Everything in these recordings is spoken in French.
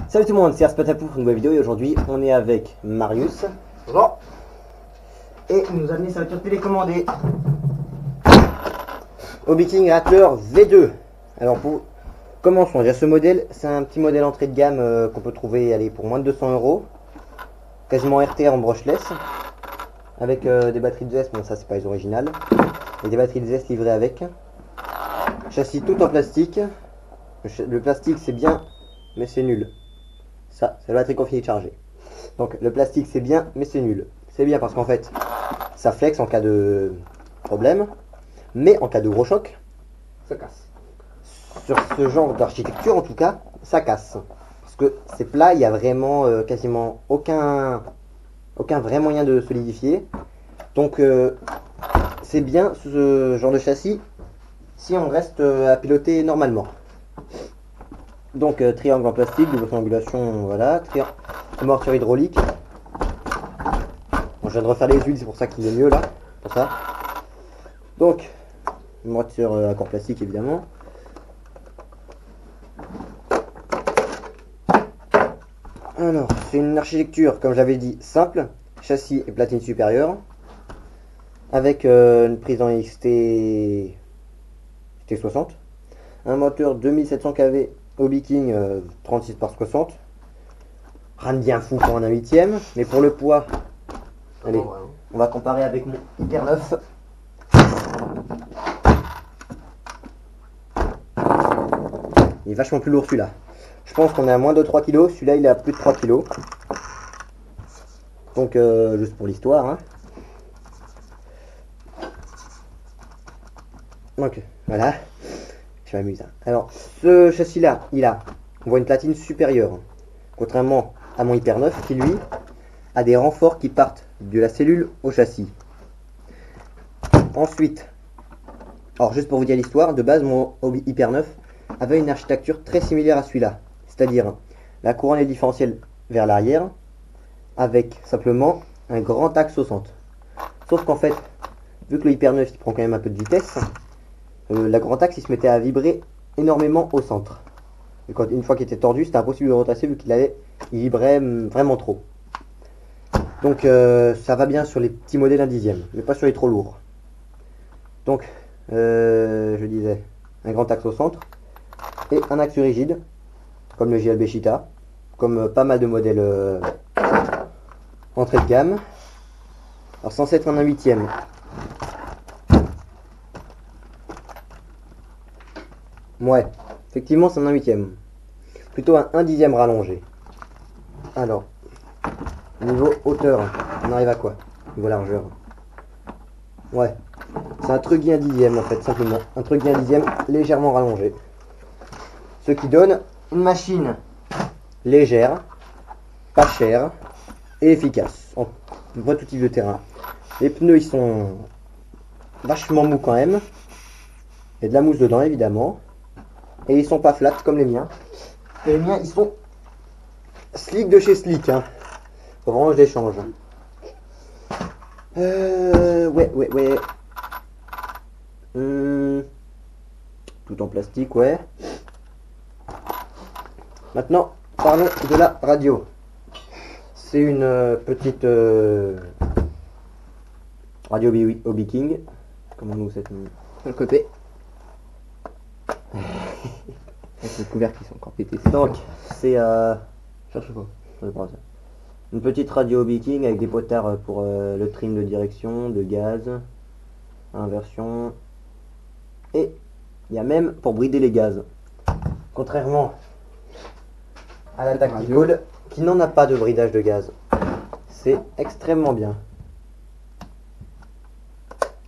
Salut tout le monde, c'est Arspatapou pour une nouvelle vidéo et aujourd'hui on est avec Marius. Bonjour. Et il nous a amené sa voiture télécommandée Hobby King Rattler V2. Alors commençons, déjà ce modèle, c'est un petit modèle entrée de gamme qu'on peut trouver pour moins de 200 €. Quasiment RTR en brushless. Avec des batteries de ZES, bon ça c'est pas les originales. Et des batteries de ZES livrées avec. Châssis tout en plastique. Le plastique c'est bien, mais c'est nul. Ça, c'est la batterie qu'on finit de charger. Donc le plastique c'est bien, mais c'est nul. C'est bien parce qu'en fait, ça flex en cas de problème, mais en cas de gros choc, Ça casse. sur ce genre d'architecture en tout cas, ça casse. Parce que c'est plat, il n'y a vraiment quasiment aucun vrai moyen de solidifier. Donc c'est bien ce genre de châssis si on reste à piloter normalement. Donc triangle en plastique, double triangulation, voilà, amortisseur hydraulique. Bon, je viens de refaire les huiles, c'est pour ça qu'il est mieux là, pour ça. Donc, amortisseur accord plastique évidemment. Alors, c'est une architecture, comme j'avais dit, simple, châssis et platine supérieure, avec une prise en XT 60, un moteur 2700 kV Hobby King 36 par 60. Rien de bien fou pour un 1/8, mais pour le poids, allez, on va comparer avec mon Hyper 9. Il est vachement plus lourd celui-là. Je pense qu'on est à moins de 3 kg, celui-là il est à plus de 3 kg. Donc juste pour l'histoire. Hein. Donc voilà, je m'amuse. Alors ce châssis-là, on voit une platine supérieure. Contrairement à mon Hyper 9 qui lui a des renforts qui partent de la cellule au châssis. Ensuite, alors juste pour vous dire l'histoire, de base mon Hyper 9 avait une architecture très similaire à celui-là. C'est-à-dire la couronne est différentielle vers l'arrière avec simplement un grand axe au centre. Sauf qu'en fait, vu que le Hyper 9 il prend quand même un peu de vitesse, la grand axe il se mettait à vibrer énormément au centre. Et une fois qu'il était tordu, c'était impossible de le retracer vu qu'il vibrait vraiment trop. Donc ça va bien sur les petits modèles 1/10, mais pas sur les trop lourds. Donc je disais, un grand axe au centre et un axe rigide, comme le JLB Cheetah, comme pas mal de modèles entrée de gamme. Alors censé être un 1/8. Ouais, effectivement c'est un 1/8. Plutôt un 1/10 rallongé. Alors, niveau hauteur, on arrive à quoi? Niveau largeur. Ouais, c'est un Truggy 1/10 en fait, simplement. Un Truggy 1/10 légèrement rallongé. Ce qui donne une machine légère, pas chère et efficace. On voit tout type de terrain. Les pneus ils sont vachement mous quand même. Il y a de la mousse dedans évidemment. Et ils sont pas flats comme les miens. Et les miens ils sont slick de chez Slick. Hein. Faut vraiment que je les change. Ouais. Tout en plastique, ouais. Maintenant, parlons de la radio. C'est une petite radio Hobby King. Comment nous cette De le côté. Avec les couverts qui sont encore pétés. Donc, c'est cherche quoi. Une petite radio Hobby King avec des potards pour le trim de direction, de gaz, inversion. Et il y a même pour brider les gaz. Contrairement à la Tactical qui n'en a pas de bridage de gaz. C'est extrêmement bien.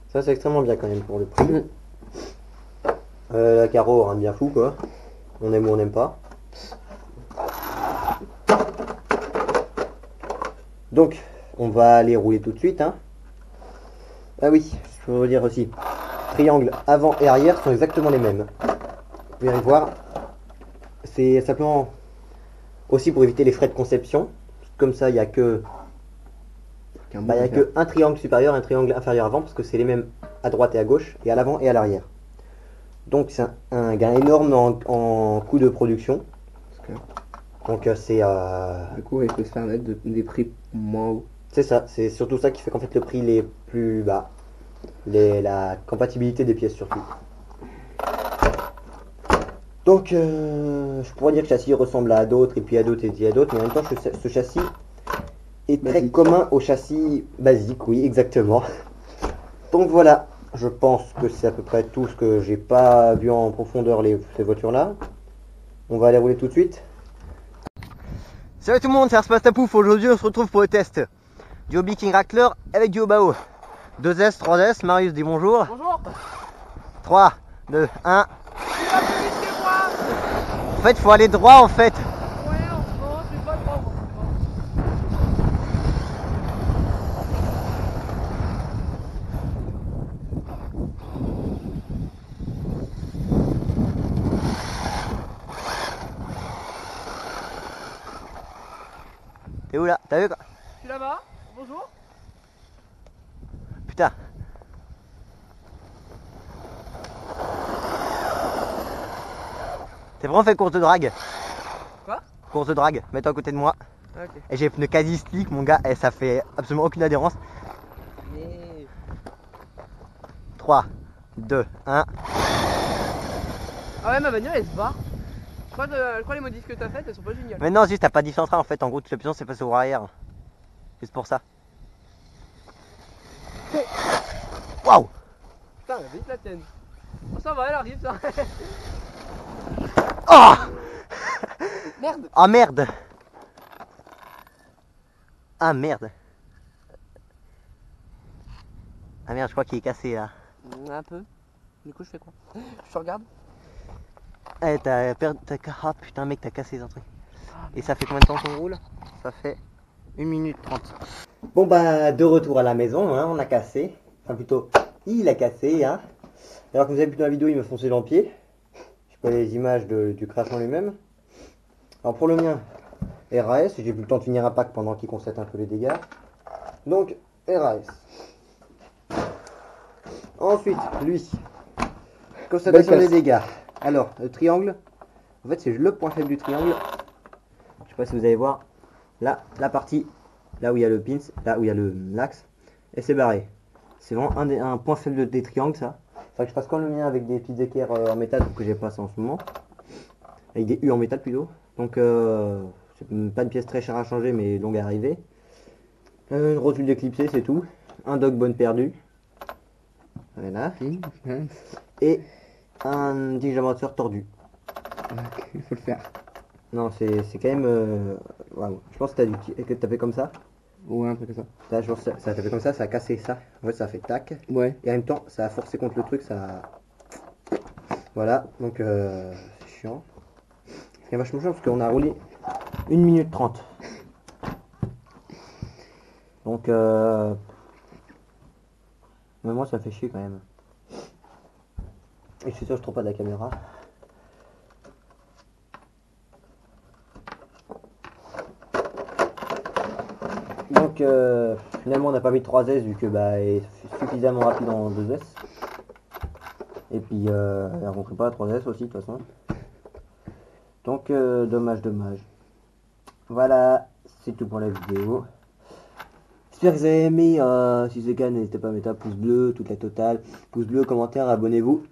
Ça c'est extrêmement bien quand même pour le prix. La carreau rend bien fou quoi. On aime ou on n'aime pas. Donc on va aller rouler tout de suite. Hein. Ah oui, je peux vous dire aussi. Triangle avant et arrière sont exactement les mêmes. Vous verrez voir. C'est simplement aussi pour éviter les frais de conception. Comme ça, il n'y a que un triangle supérieur et un triangle inférieur avant, parce que c'est les mêmes à droite et à gauche, et à l'avant et à l'arrière. Donc c'est un gain énorme en coût de production. Donc Du coup, il peut se permettre des prix moins hauts. c'est ça, c'est surtout ça qui fait qu'en fait le prix il est plus bas. La compatibilité des pièces surtout. Donc je pourrais dire que le châssis ressemble à d'autres et puis à d'autres et puis à d'autres, mais en même temps ce châssis est très Basique. commun au châssis basique, oui exactement. Donc voilà, je pense que c'est à peu près tout ce que j'ai pas vu en profondeur ces voitures là. On va aller rouler tout de suite. Salut tout le monde, c'est Arspastapouf. Aujourd'hui on se retrouve pour le test du Hobby King Rackler avec du Obao. 2S, 3S, Marius dit bonjour. Bonjour. 3, 2, 1. Tu vas plus vite que moi. En fait faut aller droit en fait. Ouais, non, je vais pas le prendre. T'es où là? T'as vu quoi? Je suis là-bas. Bonjour. Putain. T'es vraiment fait course de drague. Quoi? Course de drague, mets-toi à côté de moi. Ok. Et j'ai les pneus quasi slick mon gars, et ça fait absolument aucune adhérence. Mais... 3, 2, 1. Ah ouais, ma bagnole elle se barre. Je crois les modifs que t'as faites elles sont pas géniales. Mais non, juste t'as pas différence en fait, en gros toute la puissance c'est passé au arrière. Juste pour ça. Waouh! Putain, elle a vite la tienne. Oh, ça va, elle arrive ça. Oh! Merde. Ah merde! Ah merde! Ah merde, je crois qu'il est cassé là. Un peu. Du coup, je fais quoi? Je te regarde. Eh, ah putain mec, t'as cassé un truc. Et ça fait combien de temps qu'on roule? Ça fait 1 minute 30. Bon bah, de retour à la maison, hein, on a cassé. Enfin plutôt, il a cassé, hein. Alors comme vous avez vu dans la vidéo, il me fonçait dans le pied. Je peux les images du crash en lui-même. Alors pour le mien, RAS, j'ai plus le temps de finir un pack pendant qu'il constate un peu les dégâts. Donc, RAS. Ensuite, lui. Constatation des dégâts. Alors, le triangle. En fait, c'est le point faible du triangle. Je sais pas si vous allez voir. Là, la partie, là où il y a le pins, là où il y a l'axe, et c'est barré. C'est vraiment un point faible des triangles, ça. Faudrait que je fasse comme le mien avec des petites équerres en métal, que j'ai pas ça en ce moment. Avec des U en métal plutôt. Donc, c'est pas une pièce très chère à changer, mais longue à arriver. Une rotule d'éclipsé, c'est tout. Un dog bone perdu. Voilà. Et un digammateur tordu. Ok, il faut le faire. Non, c'est quand même... waouh. Je pense que t'as fait comme ça. Ouais, un peu comme ça. Là, genre, ça a fait comme ça a cassé ça. En fait, ça a fait tac. Ouais. Et en même temps, ça a forcé contre le truc, ça... Voilà, donc c'est chiant. C'est vachement chiant parce qu'on a roulé 1 minute 30. Donc, mais moi, ça fait chier quand même. Et je suis sûr que je trouve pas de la caméra. Donc, finalement, on n'a pas mis de 3S vu que bah, il est suffisamment rapide en 2S. Et puis, elle rencontre pas la 3S aussi, de toute façon. Donc, dommage. Voilà, c'est tout pour la vidéo. J'espère que vous avez aimé. Si c'est le cas, n'hésitez pas à mettre un pouce bleu, toute la totale. Pouce bleu, commentaire, abonnez-vous.